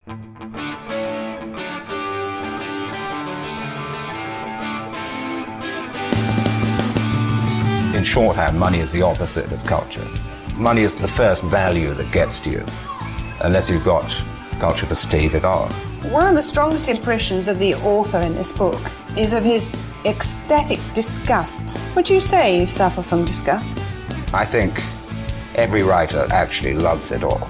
In shorthand, money is the opposite of culture. Money is the first value that gets to you, unless you've got culture to stave it on. One of the strongest impressions of the author in this book is of his ecstatic disgust. Would you say you suffer from disgust? I think every writer actually loves it all.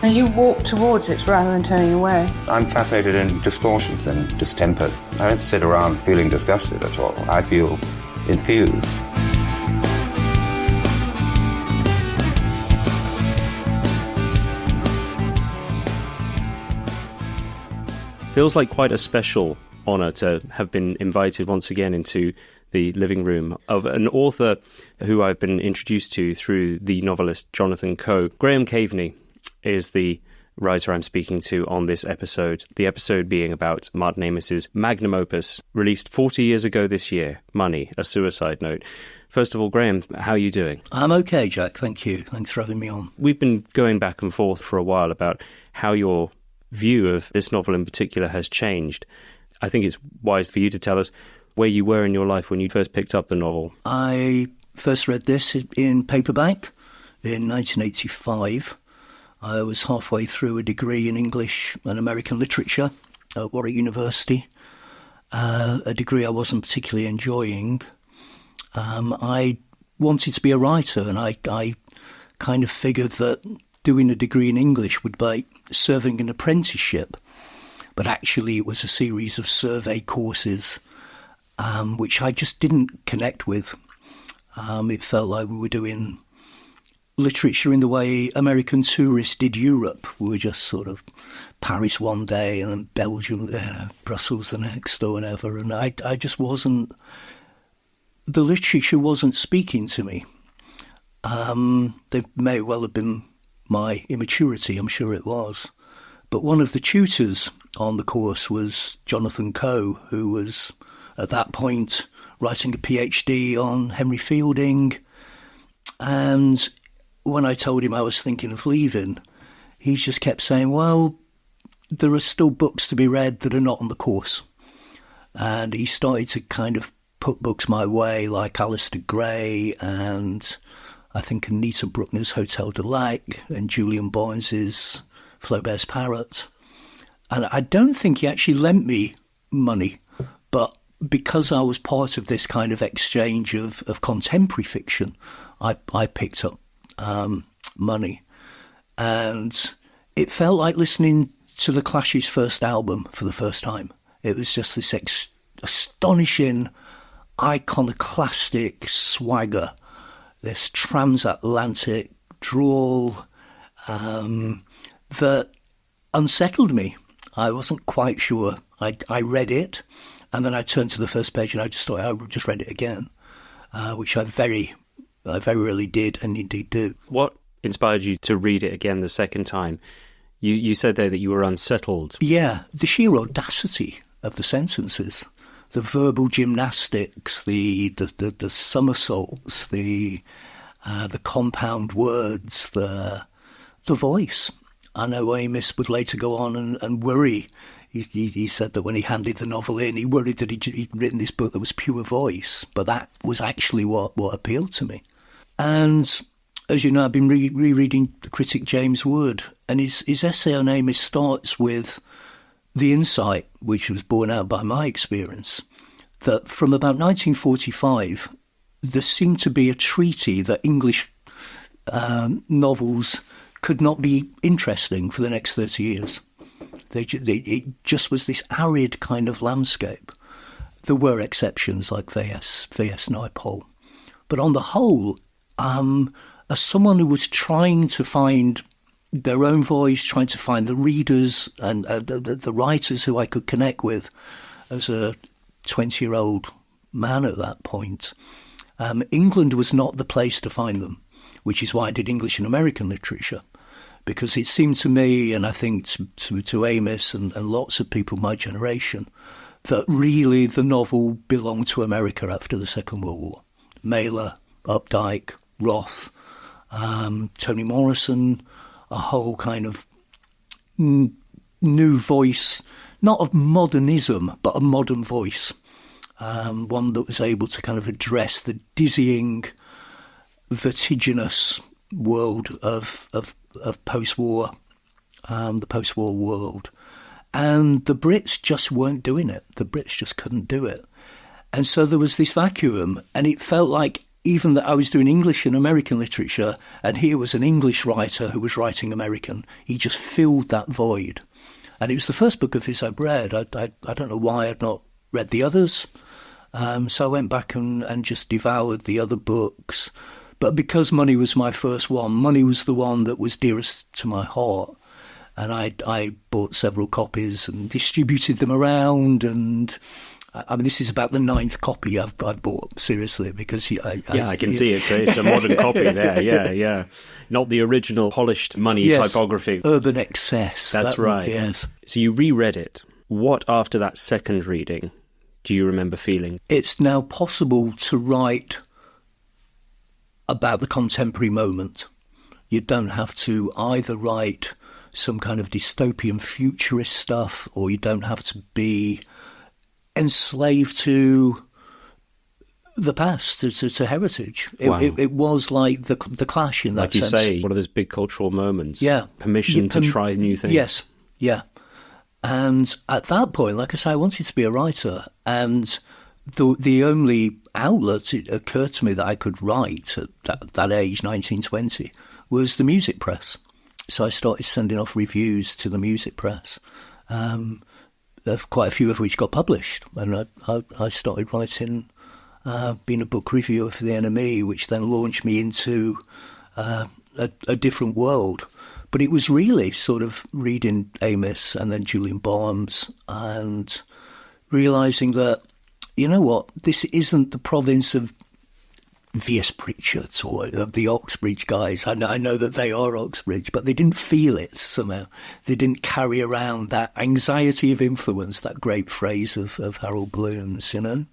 And you walk towards it rather than turning away. I'm fascinated in distortions and distempers. I don't sit around feeling disgusted at all. I feel enthused. Feels like quite a special honour to have been invited once again into the living room of an author who I've been introduced to through the novelist Jonathan Coe. Graham Caveney is the writer I'm speaking to on this episode, the episode being about Martin Amis's magnum opus, released 40 years ago this year, Money, a Suicide Note. First of all, Graham, how are you doing? I'm okay, Jack, thank you. Thanks for having me on. We've been going back and forth for a while about how your view of this novel in particular has changed. I think it's wise for you to tell us where you were in your life when you first picked up the novel. I first read this in paperback in 1985. I was halfway through a degree in English and American literature at Warwick University, a degree I wasn't particularly enjoying. I wanted to be a writer, and I kind of figured that doing a degree in English would be serving an apprenticeship, but actually it was a series of survey courses, which I just didn't connect with. It felt like we were doing literature in the way American tourists did Europe. We were just sort of Paris one day and then Belgium, Brussels the next or whatever, and I just wasn't, the literature wasn't speaking to me. They may well have been my immaturity, I'm sure it was. But one of the tutors on the course was Jonathan Coe, who was at that point writing a PhD on Henry Fielding. And when I told him I was thinking of leaving, he just kept saying, well, there are still books to be read that are not on the course. And he started to kind of put books my way, like Alistair Gray and I think Anita Bruckner's Hotel de Lac and Julian Barnes's Flaubert's Parrot. And I don't think he actually lent me money, but because I was part of this kind of exchange of contemporary fiction, I picked up Money. And it felt like listening to The Clash's first album for the first time. It was just this astonishing, iconoclastic swagger, this transatlantic drawl that unsettled me. I wasn't quite sure. I read it, and then I turned to the first page, and I just thought I would just read it again, which I very rarely did, and indeed do. What inspired you to read it again the second time? You said there that you were unsettled. Yeah, the sheer audacity of the sentences, the verbal gymnastics, the somersaults, the compound words, the voice. I know Amis would later go on and worry. He said that when he handed the novel in, he worried that he'd written this book that was pure voice, but that was actually what appealed to me. And as you know, I've been rereading the critic James Wood, and his essay on Amis starts with the insight, which was borne out by my experience, that from about 1945, there seemed to be a treaty that English novels could not be interesting for the next 30 years. It just was this arid kind of landscape. There were exceptions like V.S. Naipaul. But on the whole, as someone who was trying to find their own voice, trying to find the readers and the writers who I could connect with as a 20-year-old man at that point, England was not the place to find them, which is why I did English and American literature, because it seemed to me, and I think to Amis and lots of people my generation, that really the novel belonged to America after the Second World War. Mailer, Updike, Roth, Toni Morrison, a whole kind of new voice, not of modernism, but a modern voice. One that was able to kind of address the dizzying, vertiginous world of post-war, the post-war world. And the Brits just weren't doing it. The Brits just couldn't do it. And so there was this vacuum, and it felt like even that I was doing English and American literature, and here was an English writer who was writing American. He just filled that void. And it was the first book of his I'd read. I don't know why I'd not read the others. So I went back and just devoured the other books. But because Money was my first one, Money was the one that was dearest to my heart. And I bought several copies and distributed them around. And I mean, this is about the 9th copy I've bought, seriously, because I can see it's a modern copy there. Yeah. Not the original polished Money typography. Urban excess. That's right. Yes. So you reread it. What, after that second reading, do you remember feeling? It's now possible to write about the contemporary moment. You don't have to either write some kind of dystopian futurist stuff, or you don't have to be enslaved to the past, to heritage. It was like the Clash in that sense. Like you say, one of those big cultural moments. Yeah. Permission to try new things. Yes, yeah. And at that point, like I say, I wanted to be a writer, and the only outlet it occurred to me that I could write at that age, 1920, was the music press. So I started sending off reviews to the music press, quite a few of which got published. And I started writing, being a book reviewer for the NME, which then launched me into a different world. But it was really sort of reading Amos and then Julian Barnes and realising that, you know what, this isn't the province of V.S. Pritchard or of the Oxbridge guys. I know that they are Oxbridge, but they didn't feel it somehow. They didn't carry around that anxiety of influence, that great phrase of Harold Bloom's, you know.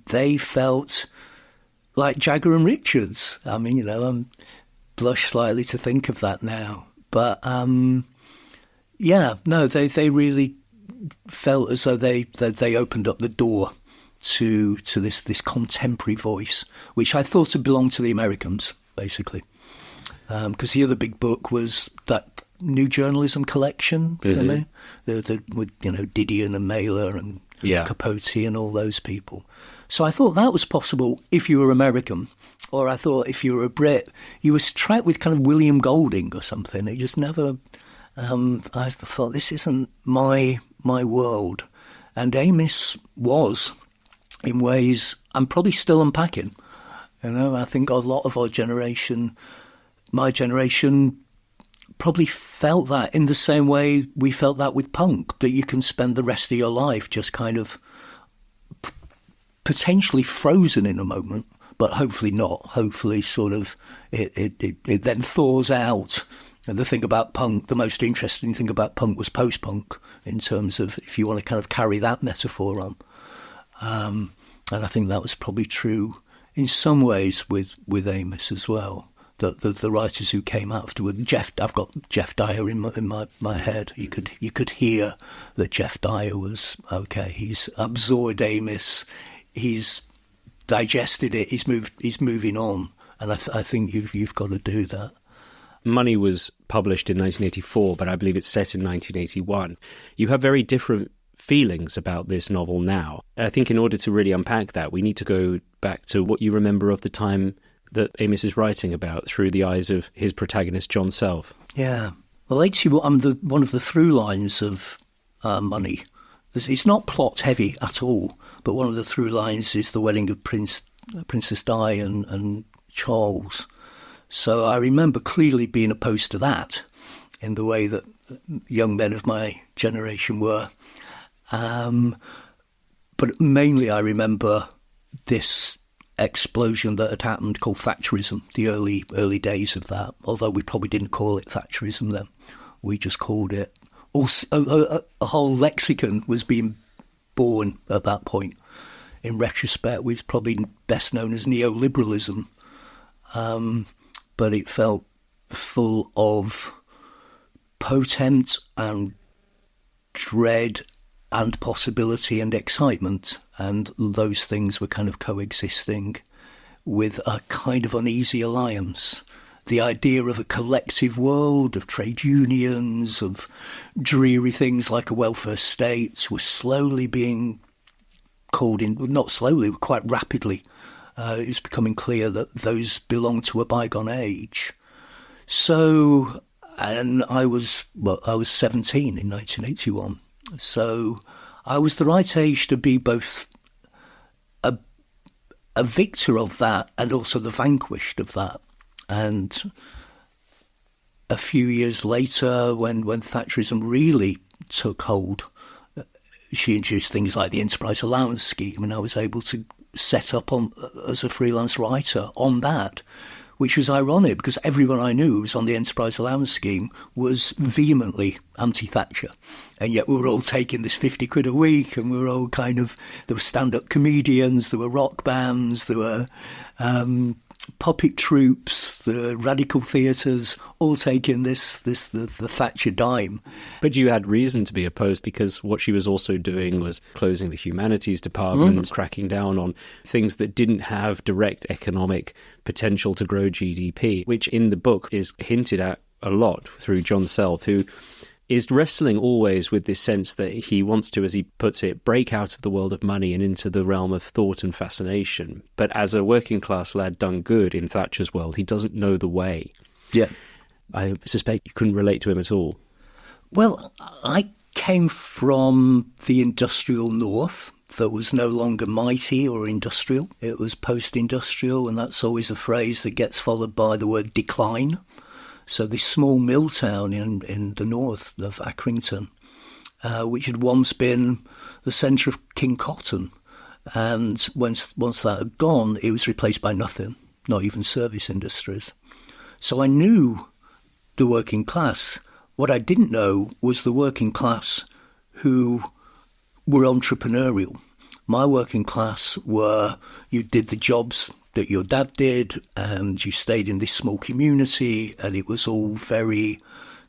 They felt like Jagger and Richards. I mean, you know, I'm blush slightly to think of that now. But, they really felt as though they opened up the door to this contemporary voice, which I thought had belonged to the Americans, basically. Because the other big book was that New Journalism collection for me, with Didion and Mailer and Capote and all those people. So I thought that was possible if you were American, or I thought if you were a Brit, you were tracked with kind of William Golding or something. It just never. I thought this isn't my world, and Amos was, in ways I'm probably still unpacking. You know, I think a lot of our generation, my generation, probably felt that in the same way we felt that with punk, that you can spend the rest of your life just kind of potentially frozen in a moment, but hopefully not. Hopefully sort of it then thaws out. And the thing about punk, the most interesting thing about punk was post-punk, in terms of if you want to kind of carry that metaphor on. And I think that was probably true in some ways with Amos as well. The writers who came afterward, I've got Jeff Dyer in my head. You could hear that Jeff Dyer was okay. He's absorbed Amos, he's digested it, he's moving on, and I think you've got to do that. Money was published in 1984, but I believe it's set in 1981. You have very different feelings about this novel now. I think in order to really unpack that, we need to go back to what you remember of the time that Amos is writing about through the eyes of his protagonist, John Self. Yeah. Well, actually, one of the through lines of Money, it's not plot heavy at all, but one of the through lines is the wedding of Princess Di and Charles. So I remember clearly being opposed to that in the way that young men of my generation were. But mainly I remember this explosion that had happened called Thatcherism, the early days of that, although we probably didn't call it Thatcherism then. We just called it... a whole lexicon was being born at that point. In retrospect, was probably best known as Neoliberalism. But it felt full of potent and dread and possibility and excitement, and those things were kind of coexisting with a kind of uneasy alliance. The idea of a collective world, of trade unions, of dreary things like a welfare state was slowly being called in, not slowly, quite rapidly. It was becoming clear that those belonged to a bygone age. So, and I was 17 in 1981. So I was the right age to be both a victor of that and also the vanquished of that. And a few years later, when Thatcherism really took hold, she introduced things like the enterprise allowance scheme, and I was able to set up on as a freelance writer on that, which was ironic because everyone I knew who was on the enterprise allowance scheme was vehemently anti-Thatcher. And yet we were all taking this 50 quid a week, and we were all kind of, there were stand-up comedians, there were rock bands, there were puppet troupes, the radical theatres, all taking the Thatcher dime. But you had reason to be opposed because what she was also doing was closing the humanities department, cracking down on things that didn't have direct economic potential to grow GDP, which in the book is hinted at a lot through John Self, who is wrestling always with this sense that he wants to, as he puts it, break out of the world of money and into the realm of thought and fascination. But as a working class lad done good in Thatcher's world, he doesn't know the way. Yeah. I suspect you couldn't relate to him at all. Well, I came from the industrial north that was no longer mighty or industrial. It was post-industrial, and that's always a phrase that gets followed by the word decline. So this small mill town in the north of Accrington, which had once been the centre of King Cotton, and once that had gone, it was replaced by nothing, not even service industries. So I knew the working class. What I didn't know was the working class who were entrepreneurial. My working class were, you did the jobs that your dad did, and you stayed in this small community, and it was all very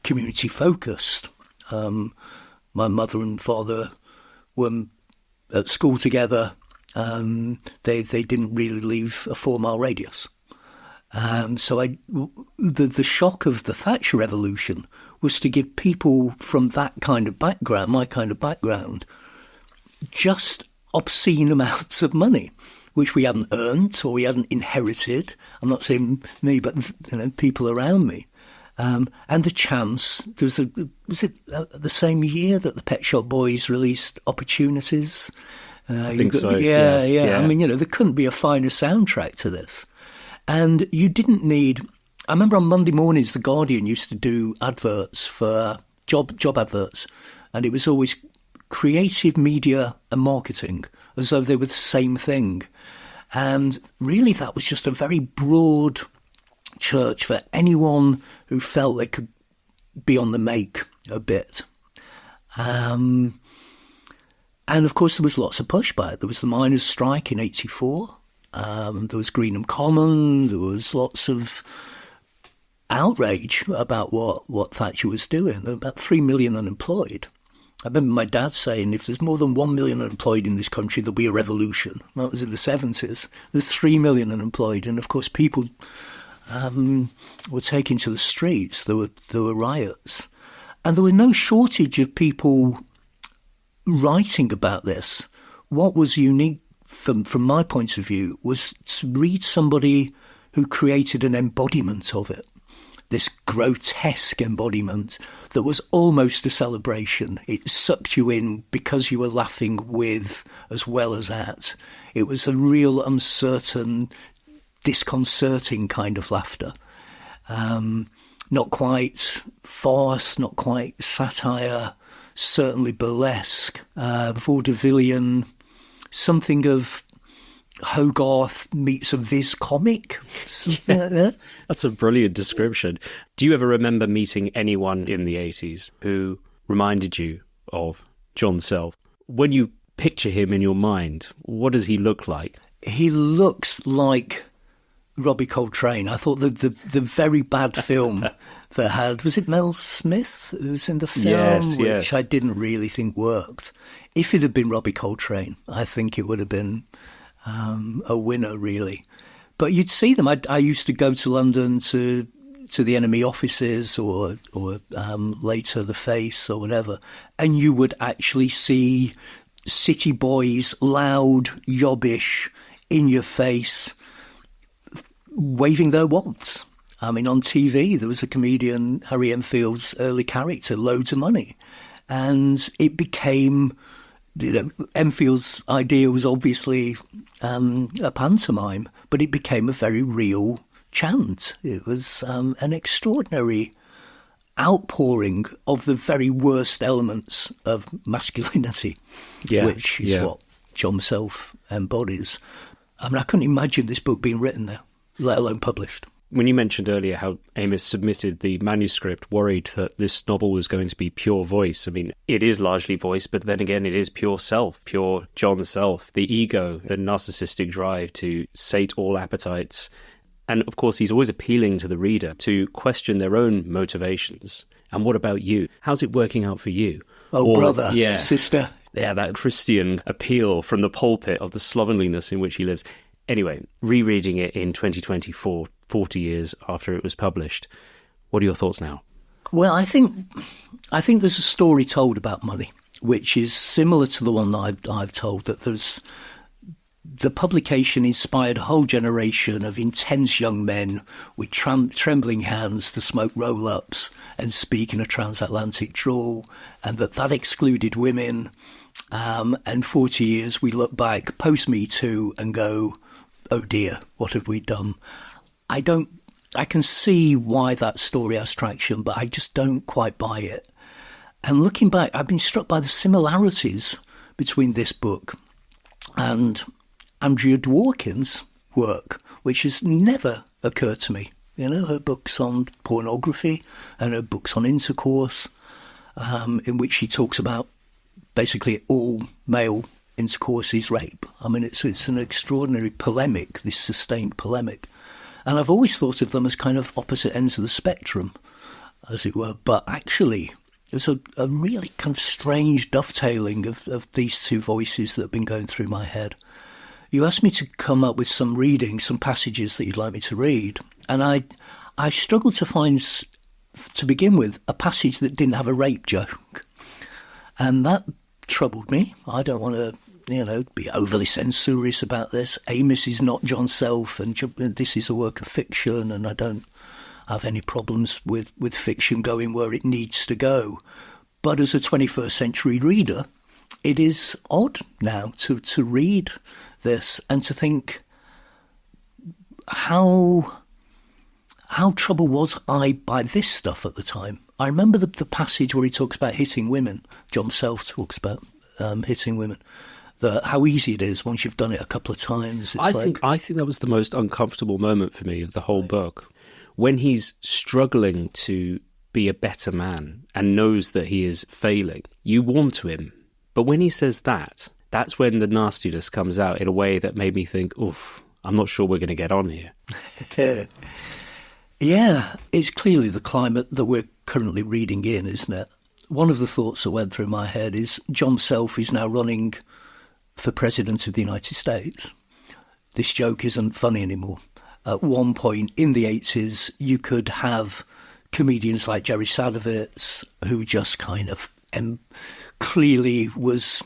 community focused. My mother and father were at school together. They didn't really leave a 4-mile radius. So the shock of the Thatcher revolution was to give people from that kind of background, my kind of background, just obscene amounts of money, which we hadn't earned or we hadn't inherited. I'm not saying me, but people around me. And the chance, was it the same year that the Pet Shop Boys released Opportunities? I think so. Yeah. Yeah. I mean, there couldn't be a finer soundtrack to this. And you didn't need... I remember on Monday mornings, The Guardian used to do adverts for job adverts, and it was always creative media and marketing, as though they were the same thing. And really that was just a very broad church for anyone who felt they could be on the make a bit. And of course there was lots of pushback. There was the miners' strike in 1984. There was Greenham Common. There was lots of outrage about what Thatcher was doing. There were about 3 million unemployed. I remember my dad saying, if there's more than 1 million unemployed in this country, there'll be a revolution. That was in the 70s. There's 3 million unemployed. And, of course, people were taken to the streets. There were riots. And there was no shortage of people writing about this. What was unique from my point of view was to read somebody who created an embodiment of it. This grotesque embodiment that was almost a celebration. It sucked you in because you were laughing with as well as at. It was a real uncertain, disconcerting kind of laughter. Not quite farce, not quite satire, certainly burlesque, vaudevillian, something of Hogarth meets a Viz comic. Yes. That's a brilliant description. Do you ever remember meeting anyone in the 80s who reminded you of John Self? When you picture him in your mind, what does he look like? He looks like Robbie Coltrane. I thought the very bad film that had, was it Mel Smith who was in the film, which I didn't really think worked. If it had been Robbie Coltrane, I think it would have been a winner, really. But you'd see them. I used to go to London to the Enemy offices or later the Face or whatever, and you would actually see city boys, loud, yobbish, in your face, waving their wands. I mean, on TV, there was a comedian, Harry Enfield's early character, Loads of Money. And it became, Enfield's idea was obviously a pantomime, but it became a very real chant. It was an extraordinary outpouring of the very worst elements of masculinity, which is what John Self embodies. I mean, I couldn't imagine this book being written there, let alone published. When you mentioned earlier how Amos submitted the manuscript worried that this novel was going to be pure voice, I mean, it is largely voice, but then again, it is pure self, pure John Self, the ego, the narcissistic drive to sate all appetites. And of course, he's always appealing to the reader to question their own motivations. And what about you? How's it working out for you? Oh, brother, sister. Yeah, that Christian appeal from the pulpit of the slovenliness in which he lives. Anyway, rereading it in 2024, 40 years after it was published, what are your thoughts now? Well, I think there's a story told about money, which is similar to the one that I've told, that there's the publication inspired a whole generation of intense young men with trembling hands to smoke roll-ups and speak in a transatlantic drawl, and that excluded women. And 40 years we look back post-Me Too and go, oh dear, what have we done? I can see why that story has traction, but I just don't quite buy it. And looking back, I've been struck by the similarities between this book and Andrea Dworkin's work, which has never occurred to me. You know, her books on pornography and her books on intercourse, in which she talks about basically all male intercourse is rape. I mean, it's an extraordinary polemic, this sustained polemic. And I've always thought of them as kind of opposite ends of the spectrum, as it were. But actually, there's a really kind of strange dovetailing of these two voices that have been going through my head. You asked me to come up with some passages that you'd like me to read. And I struggled to find, to begin with, a passage that didn't have a rape joke. And that troubled me. I don't want to, be overly censorious about this. Amos is not John Self, and this is a work of fiction, and I don't have any problems with fiction going where it needs to go. But as a 21st century reader, it is odd now to read this and to think, how troubled was I by this stuff at the time? I remember the passage where he talks about hitting women. John Self talks about hitting women. How easy it is once you've done it a couple of times. I think that was the most uncomfortable moment for me of the whole book. When he's struggling to be a better man and knows that he is failing, you warm to him. But when he says that, that's when the nastiness comes out in a way that made me think, oof, I'm not sure we're going to get on here. Yeah, it's clearly the climate that we're currently reading in, isn't it? One of the thoughts that went through my head is John Self is now running for President of the United States. This joke isn't funny anymore. At one point in the 80s, you could have comedians like Jerry Sadowitz, who just kind of clearly was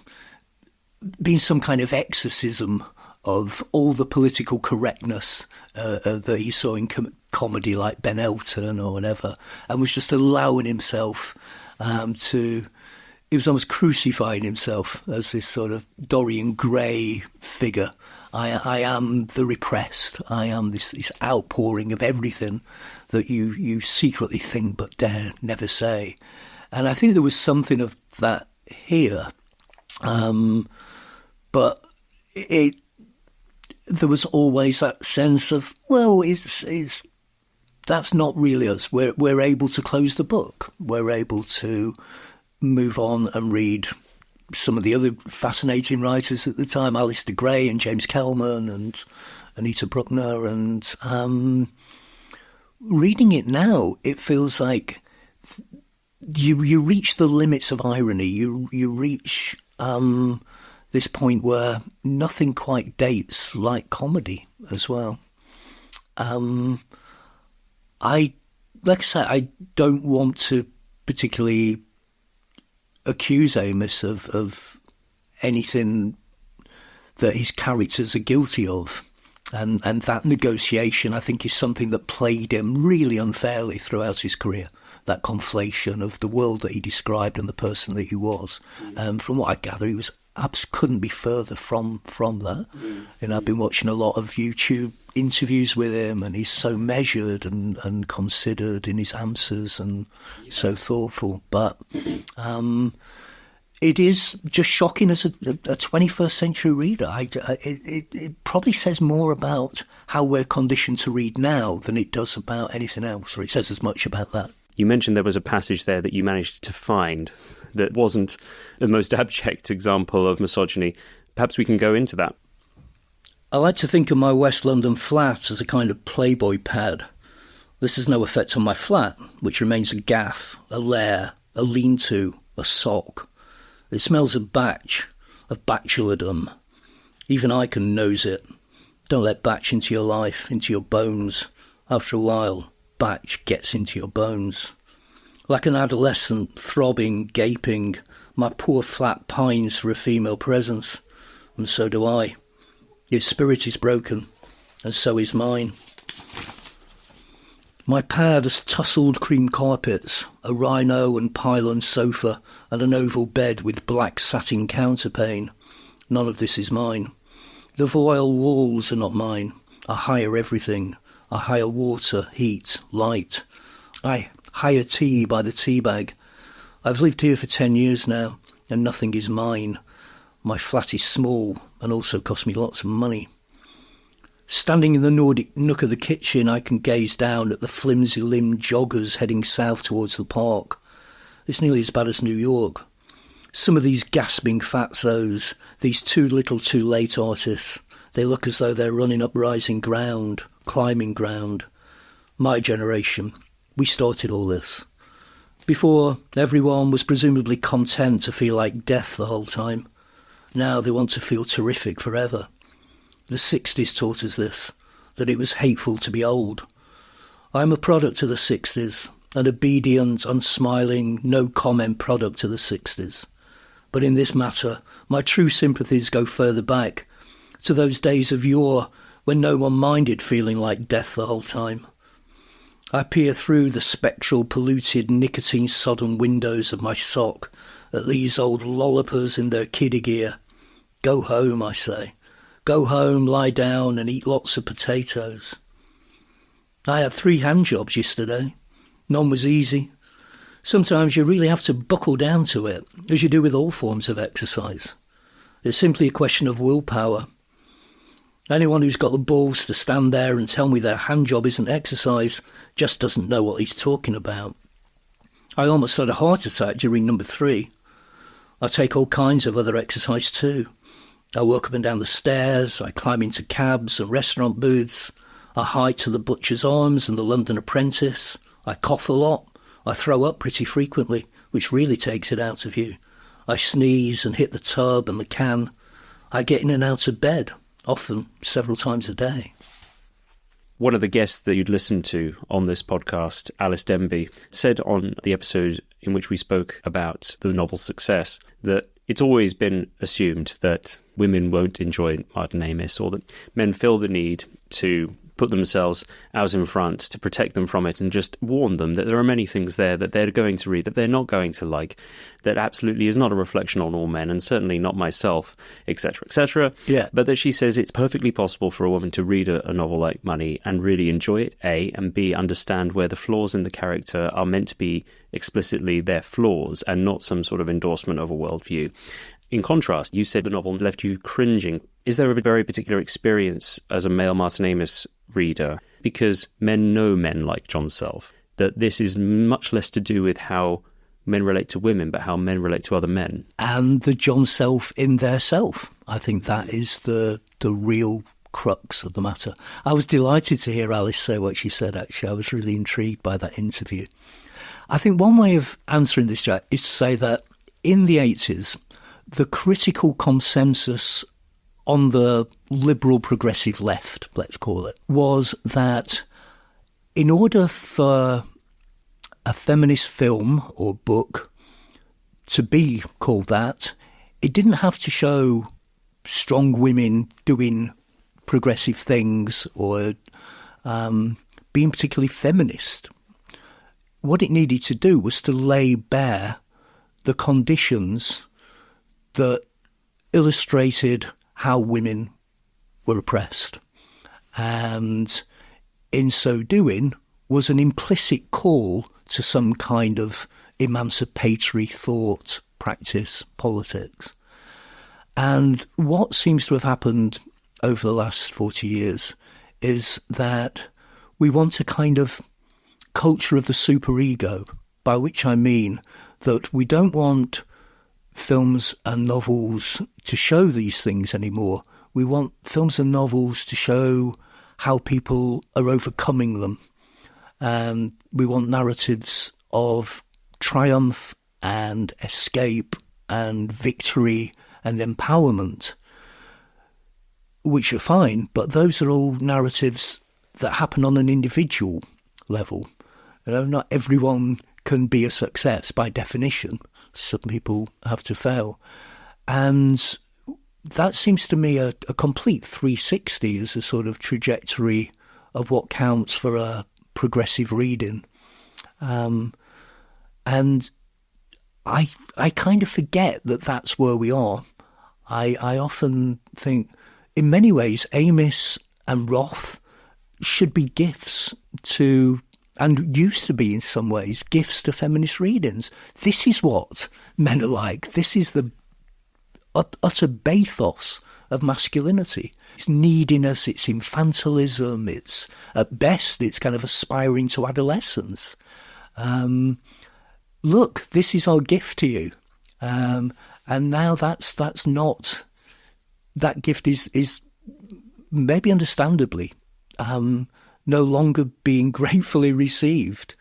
being some kind of exorcism of all the political correctness that he saw in comedy like Ben Elton or whatever, and was just allowing himself he was almost crucifying himself as this sort of Dorian Gray figure. I am the repressed. I am this outpouring of everything that you secretly think but dare never say. And I think there was something of that here. But there was always that sense of, well, that's not really us. We're able to close the book. We're able to move on and read some of the other fascinating writers at the time, Alistair Gray and James Kelman and Anita Bruckner. And reading it now, it feels like you reach the limits of irony. You reach this point where nothing quite dates like comedy as well. Like I say, I don't want to particularly accuse Amos of anything that his characters are guilty of. And that negotiation, I think, is something that plagued him really unfairly throughout his career. That conflation of the world that he described and the person that he was. From what I gather, he couldn't be further from that. And I've been watching a lot of YouTube interviews with him, and he's so measured and considered in his answers and so thoughtful. But it is just shocking as a 21st century reader. It probably says more about how we're conditioned to read now than it does about anything else, or it says as much about that. You mentioned there was a passage there that you managed to find that wasn't the most abject example of misogyny. Perhaps we can go into that. I like to think of my West London flat as a kind of Playboy pad. This has no effect on my flat, which remains a gaff, a lair, a lean-to, a sock. It smells of batch, of bachelordom. Even I can nose it. Don't let batch into your life, into your bones. After a while, batch gets into your bones. Like an adolescent, throbbing, gaping, my poor flat pines for a female presence, and so do I. His spirit is broken, and so is mine. My pad has tussled cream carpets, a rhino and pylon sofa, and an oval bed with black satin counterpane. None of this is mine. The voile walls are not mine. I hire everything. I hire water, heat, light. I hire tea by the tea bag. I've lived here for 10 years now, and nothing is mine. My flat is small and also costs me lots of money. Standing in the Nordic nook of the kitchen, I can gaze down at the flimsy-limbed joggers heading south towards the park. It's nearly as bad as New York. Some of these gasping fatzos, these too little too late artists, they look as though they're running up rising ground, climbing ground. My generation, we started all this. Before, everyone was presumably content to feel like death the whole time. Now they want to feel terrific forever. The 60s taught us this, that it was hateful to be old. I'm a product of the 60s, an obedient, unsmiling, no-comment product of the 60s. But in this matter, my true sympathies go further back, to those days of yore when no one minded feeling like death the whole time. I peer through the spectral, polluted, nicotine-sodden windows of my sock at these old lollopers in their kiddie gear. Go home, I say. Go home, lie down and eat lots of potatoes. I had 3 hand jobs yesterday. None was easy. Sometimes you really have to buckle down to it, as you do with all forms of exercise. It's simply a question of willpower. Anyone who's got the balls to stand there and tell me their hand job isn't exercise just doesn't know what he's talking about. I almost had a heart attack during number 3. I take all kinds of other exercise too. I walk up and down the stairs, I climb into cabs and restaurant booths, I hike to the Butcher's Arms and the London Apprentice, I cough a lot, I throw up pretty frequently, which really takes it out of you. I sneeze and hit the tub and the can. I get in and out of bed, often several times a day. One of the guests that you'd listened to on this podcast, Alice Denby, said on the episode in which we spoke about the novel's success that it's always been assumed that women won't enjoy Martin Amis, or that men feel the need to put themselves out in front to protect them from it and just warn them that there are many things there that they're going to read that they're not going to like, that absolutely is not a reflection on all men and certainly not myself, etc., etc. Yeah. But that she says it's perfectly possible for a woman to read a novel like Money and really enjoy it, A, and B, understand where the flaws in the character are meant to be explicitly their flaws and not some sort of endorsement of a worldview. In contrast, you said the novel left you cringing. Is there a very particular experience as a male Martin Amis reader, because men know men like John Self, that this is much less to do with how men relate to women, but how men relate to other men. And the John self in their self. I think that is the real crux of the matter. I was delighted to hear Alice say what she said, actually. I was really intrigued by that interview. I think one way of answering this, Jack, is to say that in the 80s, the critical consensus on the liberal progressive left, let's call it, was that in order for a feminist film or book to be called that, it didn't have to show strong women doing progressive things or being particularly feminist. What it needed to do was to lay bare the conditions that illustrated how women were oppressed. And in so doing was an implicit call to some kind of emancipatory thought, practice, politics. And what seems to have happened over the last 40 years is that we want a kind of culture of the superego, by which I mean that we don't want films and novels to show these things anymore. We want films and novels to show how people are overcoming them. And we want narratives of triumph and escape and victory and empowerment, which are fine, but those are all narratives that happen on an individual level. You know, not everyone can be a success by definition. Some people have to fail. And that seems to me a complete 360 as a sort of trajectory of what counts for a progressive reading. And I kind of forget that that's where we are. I often think, in many ways, Amis and Roth should be gifts to, and used to be in some ways, gifts to feminist readings. This is what men are like. This is the utter bathos of masculinity. It's neediness, it's infantilism, it's, at best, it's kind of aspiring to adolescence. Look, this is our gift to you. And now that's not, that gift is maybe understandably no longer being gratefully received.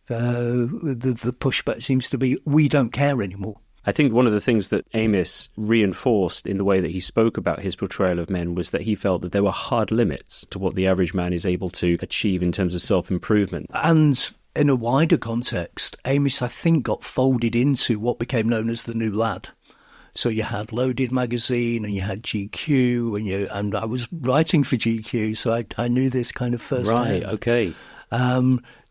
The pushback seems to be, we don't care anymore. I think one of the things that Amis reinforced in the way that he spoke about his portrayal of men was that he felt that there were hard limits to what the average man is able to achieve in terms of self-improvement. And in a wider context, Amis, I think, got folded into what became known as the New Lad. So you had Loaded magazine and you had GQ, and I was writing for GQ, so I knew this kind of firsthand. Right, okay.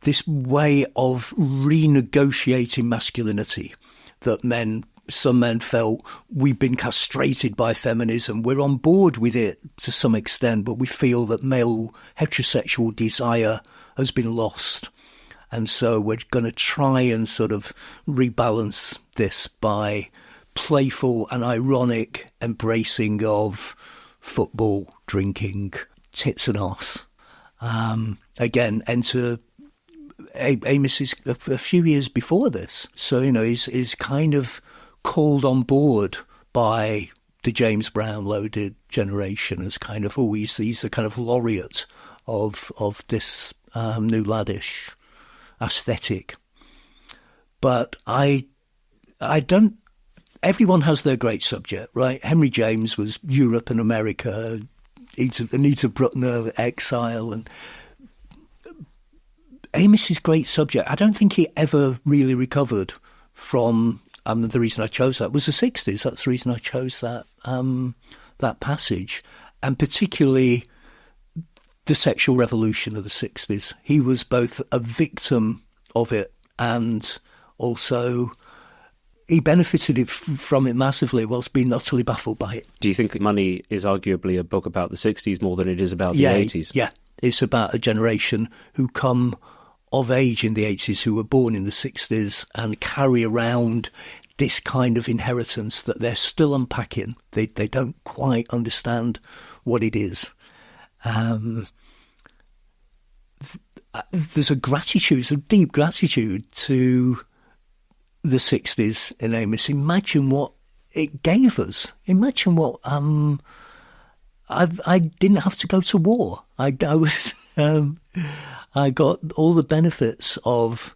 This way of renegotiating masculinity that some men felt, we've been castrated by feminism. We're on board with it to some extent, but we feel that male heterosexual desire has been lost. And so we're going to try and sort of rebalance this by playful and ironic embracing of football, drinking, tits and arse. Again, enter Amos is a few years before this. So, is kind of called on board by the James Brown Loaded generation as kind of, he's a kind of laureate of this new laddish aesthetic. But I don't, everyone has their great subject, right? Henry James was Europe and America, Anita Bruckner, Exile, and Amis's great subject, I don't think he ever really recovered from, the reason I chose that was the 60s. That's the reason I chose that passage, and particularly the sexual revolution of the 60s. He was both a victim of it and also he benefited from it massively whilst being utterly baffled by it. Do you think Money is arguably a book about the 60s more than it is about the 80s? Yeah, it's about a generation who come of age in the 80s, who were born in the 60s and carry around this kind of inheritance that they're still unpacking. They don't quite understand what it is. There's a deep gratitude to the 60s in Amos. Imagine what it gave us. Imagine what I didn't have to go to war. I was I got all the benefits of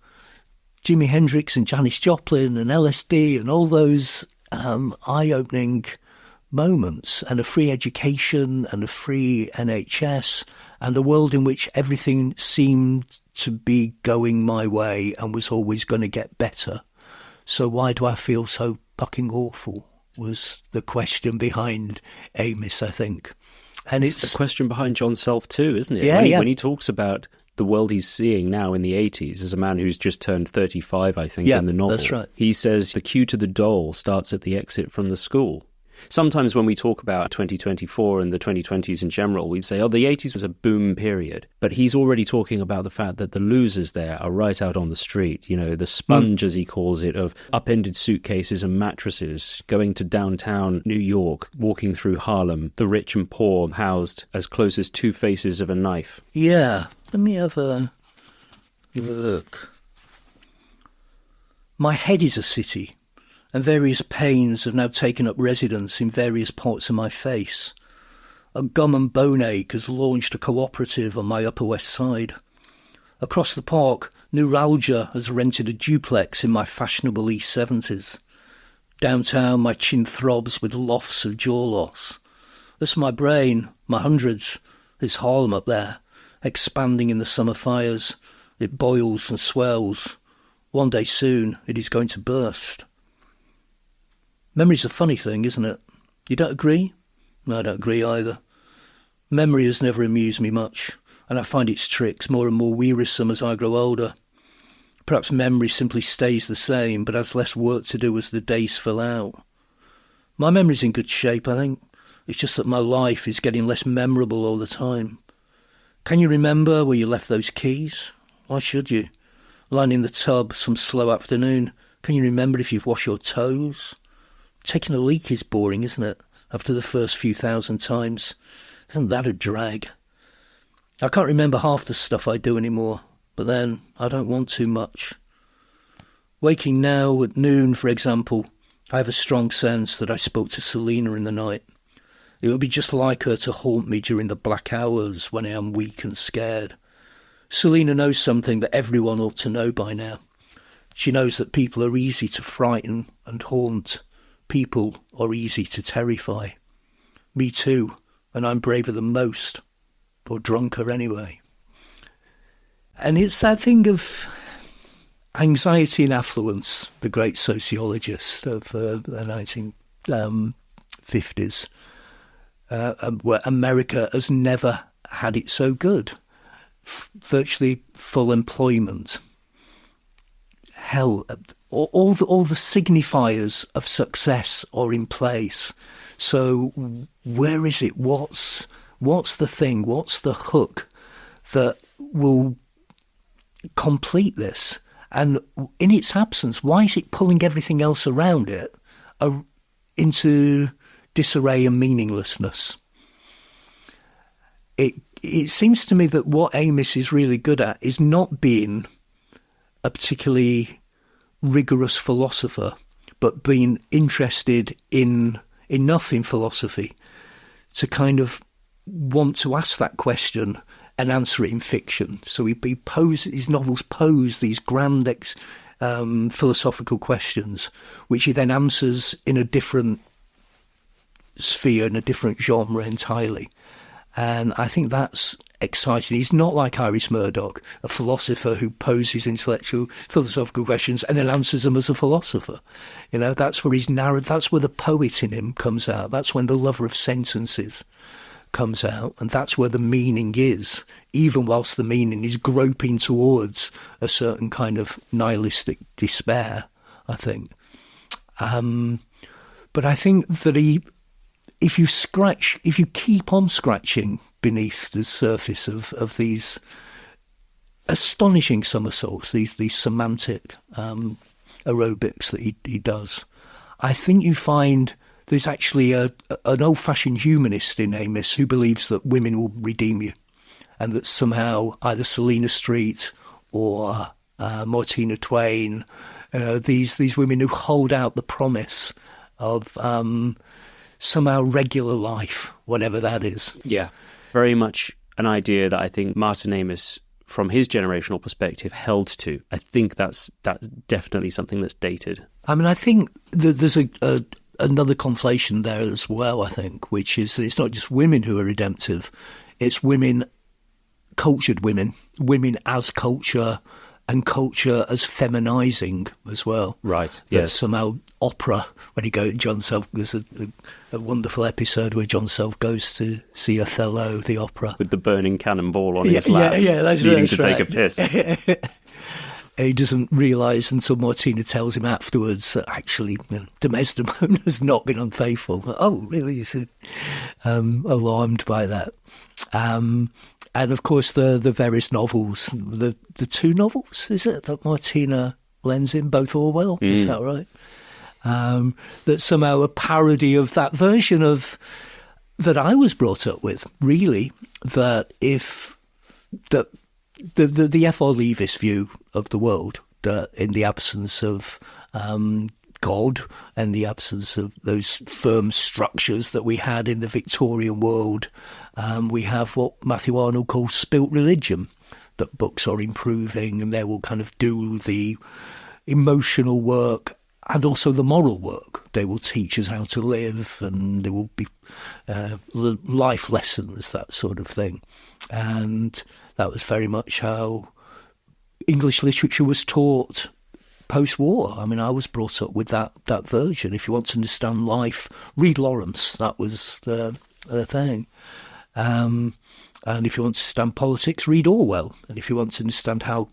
Jimi Hendrix and Janis Joplin and LSD and all those eye-opening moments, and a free education and a free NHS and a world in which everything seemed to be going my way and was always going to get better. So why do I feel so fucking awful, was the question behind Amos, I think. And it's the question behind John's self too, isn't it? Yeah, when he talks about the world he's seeing now in the 80s, as a man who's just turned 35, I think, in the novel. That's right. He says the cue to the doll starts at the exit from the school. Sometimes when we talk about 2024 and the 2020s in general, we'd say, the 80s was a boom period. But he's already talking about the fact that the losers there are right out on the street. You know, the sponge, as he calls it, of upended suitcases and mattresses, going to downtown New York, walking through Harlem, the rich and poor housed as close as two faces of a knife. Yeah. Let me have a look. My head is a city, and various pains have now taken up residence in various parts of my face. A gum and bone ache has launched a cooperative on my Upper West Side. Across the park, neuralgia has rented a duplex in my fashionable East 70s. Downtown, my chin throbs with lofts of jaw loss. As for my brain, my hundreds, there's Harlem up there, expanding in the summer fires. It boils and swells. One day soon, it is going to burst. Memory's a funny thing, isn't it? You don't agree? No, I don't agree either. Memory has never amused me much, and I find its tricks more and more wearisome as I grow older. Perhaps memory simply stays the same, but has less work to do as the days fill out. My memory's in good shape, I think. It's just that my life is getting less memorable all the time. Can you remember where you left those keys? Why should you? Lying in the tub some slow afternoon, can you remember if you've washed your toes? Taking a leak is boring, isn't it? After the first few thousand times. Isn't that a drag? I can't remember half the stuff I do anymore, but then I don't want too much. Waking now at noon, for example, I have a strong sense that I spoke to Selina in the night. It would be just like her to haunt me during the black hours when I am weak and scared. Selina knows something that everyone ought to know by now. She knows that people are easy to frighten and haunt. People are easy to terrify. Me too, and I'm braver than most. Or drunker anyway. And it's that thing of anxiety and affluence, the great sociologist of the 1950s, where America has never had it so good. Virtually full employment. Hell, all the signifiers of success are in place. So where is it? What's the thing? What's the hook that will complete this? And in its absence, why is it pulling everything else around it into disarray and meaninglessness? It seems to me that what Amos is really good at is not being a particularly rigorous philosopher, but being interested in enough in philosophy to kind of want to ask that question and answer it in fiction. So his novels pose these grand philosophical questions, which he then answers in a different sphere, in a different genre entirely. And I think that's exciting. He's not like Iris Murdoch, a philosopher who poses intellectual, philosophical questions and then answers them as a philosopher. You know, that's where that's where the poet in him comes out. That's when the lover of sentences comes out, and that's where the meaning is, even whilst the meaning is groping towards a certain kind of nihilistic despair, I think. But I think that if you keep on scratching beneath the surface of these astonishing somersaults, these semantic aerobics that he does, I think you find there's actually an old-fashioned humanist in Amos who believes that women will redeem you, and that somehow either Selina Street or Martina Twain These women who hold out the promise of somehow regular life, whatever that is. Yeah, very much an idea that I think Martin Amis, from his generational perspective, held to. I think that's definitely something that's dated. I mean, I think there's another conflation there as well, I think, which is that it's not just women who are redemptive, it's women, cultured women as culture, and culture as feminizing as well. Right, that yes. Somehow opera, when you go, John Self, there's a wonderful episode where John Self goes to see Othello, the opera. With the burning cannonball on his lap, that's needing to right. take a piss. He doesn't realise until Martina tells him afterwards that actually Desdemona has not been unfaithful. Oh, really? He's alarmed by that. And of course, the various novels, the two novels, is it, that Martina lends him, both Orwell, is that right? That somehow a parody of that version of that I was brought up with, really, that if the F.R. Leavis view of the world, that in the absence of God and the absence of those firm structures that we had in the Victorian world, we have what Matthew Arnold calls spilt religion, that books are improving and they will kind of do the emotional work and also the moral work. They will teach us how to live, and there will be life lessons, that sort of thing. And that was very much how English literature was taught post-war. I mean, I was brought up with that version. If you want to understand life, read Lawrence. That was the thing. And if you want to understand politics, read Orwell. And if you want to understand how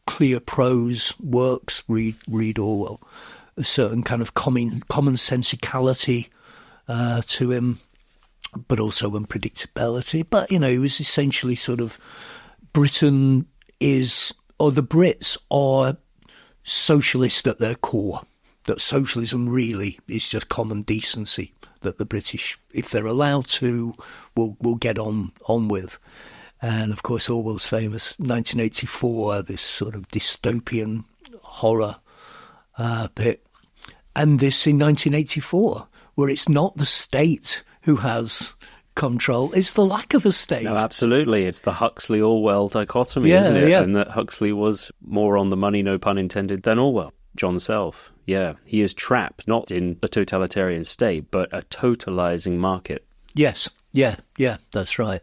clear prose works, read Orwell. A certain kind of common sensicality to him, but also unpredictability. But, it was essentially sort of Britain is, or the Brits are socialist at their core, that socialism really is just common decency, that the British, if they're allowed to, will get on with. And, of course, Orwell's famous 1984, this sort of dystopian horror bit. And this in 1984, where it's not the state who has control, it's the lack of a state. No, absolutely. It's the Huxley-Orwell dichotomy, isn't it? Yeah. And that Huxley was more on the money, no pun intended, than Orwell. John Self, yeah. He is trapped, not in a totalitarian state, but a totalizing market. Yes, yeah, that's right.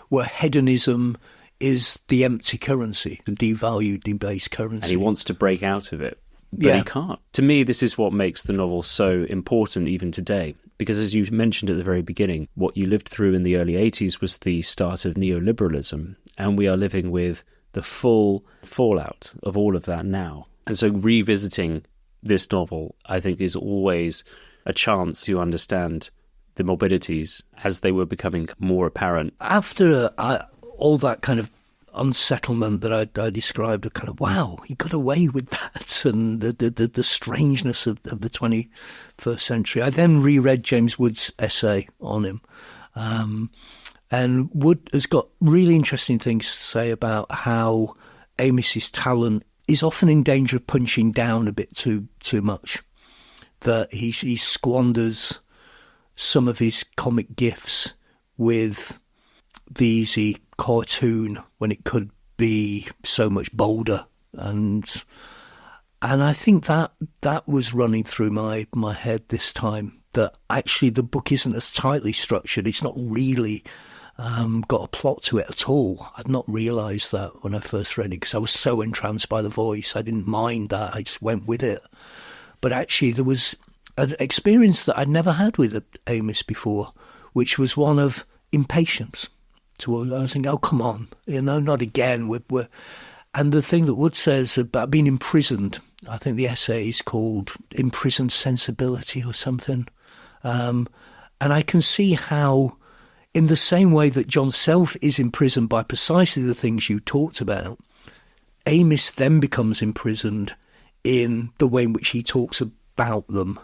Where hedonism is the empty currency, the devalued, debased currency. And he wants to break out of it, but he can't. To me, this is what makes the novel so important even today. Because as you mentioned at the very beginning, what you lived through in the early 80s was the start of neoliberalism. And we are living with the full fallout of all of that now. And so revisiting this novel, I think, is always a chance to understand the morbidities as they were becoming more apparent. After all that kind of unsettlement that I described, kind of, wow, he got away with that, and the strangeness of the 21st century. I then reread James Wood's essay on him, and Wood has got really interesting things to say about how Amis's talent is often in danger of punching down a bit too much, that he squanders some of his comic gifts with the easy cartoon when it could be so much bolder, and I think that was running through my head this time, that actually the book isn't as tightly structured. It's not really got a plot to it at all. I'd not realised that when I first read it, because I was so entranced by the voice. I didn't mind that. I just went with it. But actually there was an experience that I'd never had with Amis before, which was one of impatience. I was thinking, oh, come on, not again. And the thing that Wood says about being imprisoned, I think the essay is called Imprisoned Sensibility or something. And I can see how, in the same way that John Self is imprisoned by precisely the things you talked about, Amis then becomes imprisoned in the way in which he talks about them.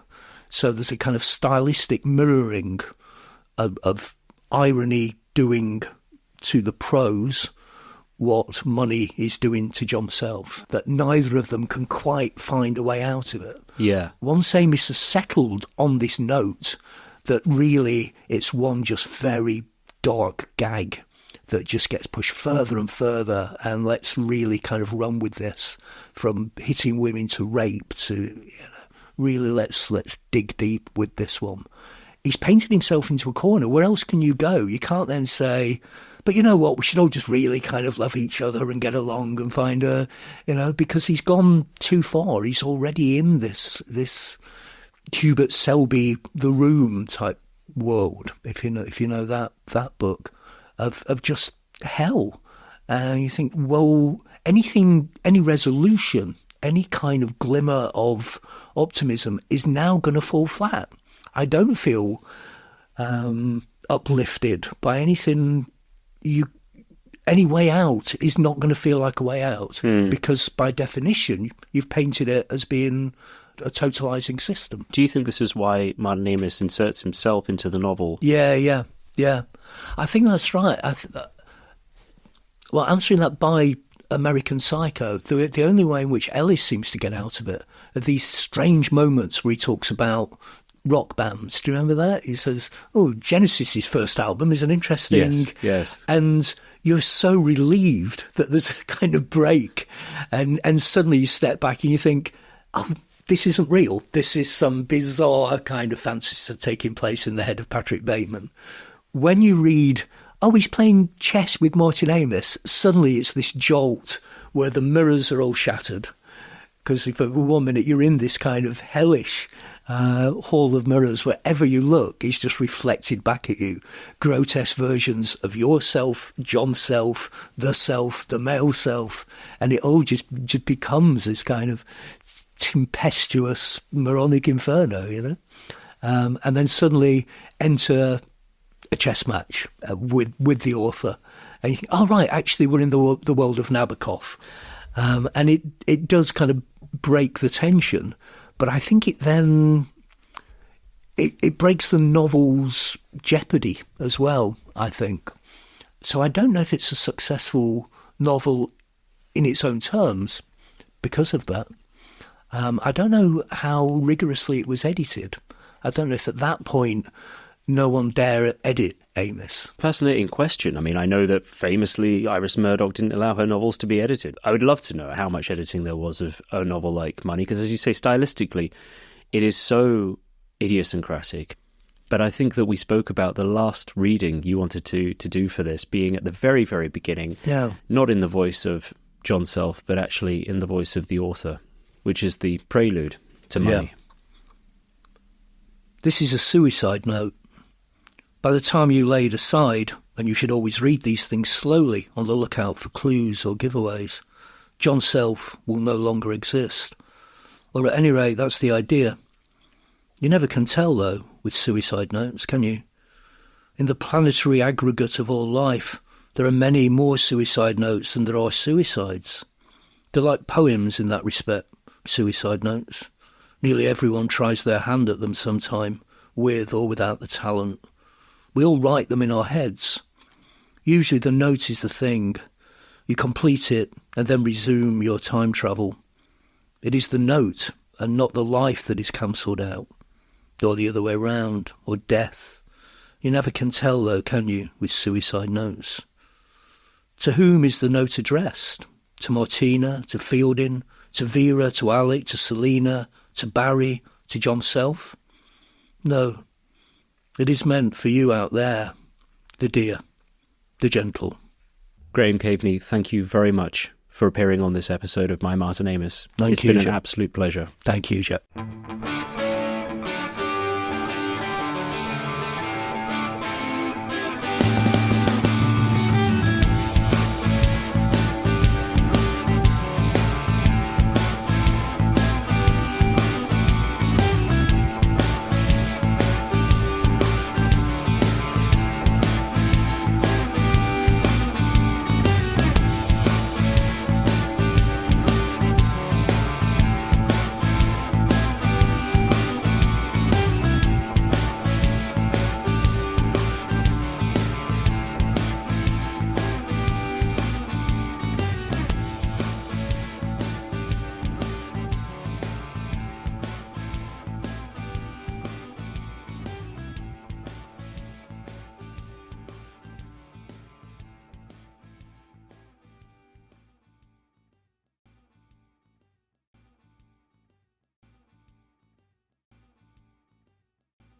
So there's a kind of stylistic mirroring of irony doing to the prose what money is doing to John Self, that neither of them can quite find a way out of it. Yeah. Once Amos has settled on this note, that really it's one just very dark gag that just gets pushed further and further, and let's really kind of run with this, from hitting women to rape to, really let's dig deep with this one. He's painted himself into a corner. Where else can you go? You can't then say, but you know what, we should all just really kind of love each other and get along and find a, because he's gone too far. He's already in this Hubert Selby, The Room type world, if you know that book, of just hell. And you think, well, any resolution, any kind of glimmer of optimism is now going to fall flat. I don't feel uplifted by anything. Any way out is not going to feel like a way out, because by definition you've painted it as being a totalising system. Do you think this is why Martin Amis inserts himself into the novel? Yeah. I think that's right. Well, answering that by American Psycho, the only way in which Ellis seems to get out of it are these strange moments where he talks about rock bands. Do you remember that? He says, Genesis's first album is an interesting... Yes. And you're so relieved that there's a kind of break, and suddenly you step back and you think, this isn't real. This is some bizarre kind of fantasy taking place in the head of Patrick Bateman. When you read, he's playing chess with Martin Amis, suddenly it's this jolt where the mirrors are all shattered. Because for 1 minute you're in this kind of hellish hall of mirrors, wherever you look is just reflected back at you. Grotesque versions of yourself, John Self, the male self. And it all just becomes this kind of tempestuous, moronic inferno, And then suddenly enter a chess match with the author. And you think, right, actually we're in the world of Nabokov. And it does kind of break the tension. But I think it then it breaks the novel's jeopardy as well, I think. So I don't know if it's a successful novel in its own terms because of that. I don't know how rigorously it was edited. I don't know if at that point no one dare edit Amis. Fascinating question. I mean, I know that famously Iris Murdoch didn't allow her novels to be edited. I would love to know how much editing there was of a novel like Money, because as you say, stylistically, it is so idiosyncratic. But I think that we spoke about the last reading you wanted to do for this being at the very, very beginning, not in the voice of John Self, but actually in the voice of the author, which is the prelude to Money. Yeah. This is a suicide note. By the time you lay it aside, and you should always read these things slowly on the lookout for clues or giveaways, John Self will no longer exist. Or at any rate, that's the idea. You never can tell, though, with suicide notes, can you? In the planetary aggregate of all life, there are many more suicide notes than there are suicides. They're like poems in that respect, suicide notes. Nearly everyone tries their hand at them sometime, with or without the talent. We all write them in our heads. Usually the note is the thing. You complete it and then resume your time travel. It is the note and not the life that is cancelled out, or the other way round, or death. You never can tell, though, can you, with suicide notes? To whom is the note addressed? To Martina, to Fielding, to Vera, to Alec, to Selina, to Barry, to John Self? No. It is meant for you out there, the dear, the gentle. Graham Caveney, thank you very much for appearing on this episode of My Martin Amis. Thank you, It's been Jack. an absolute pleasure. Thank you, Jack.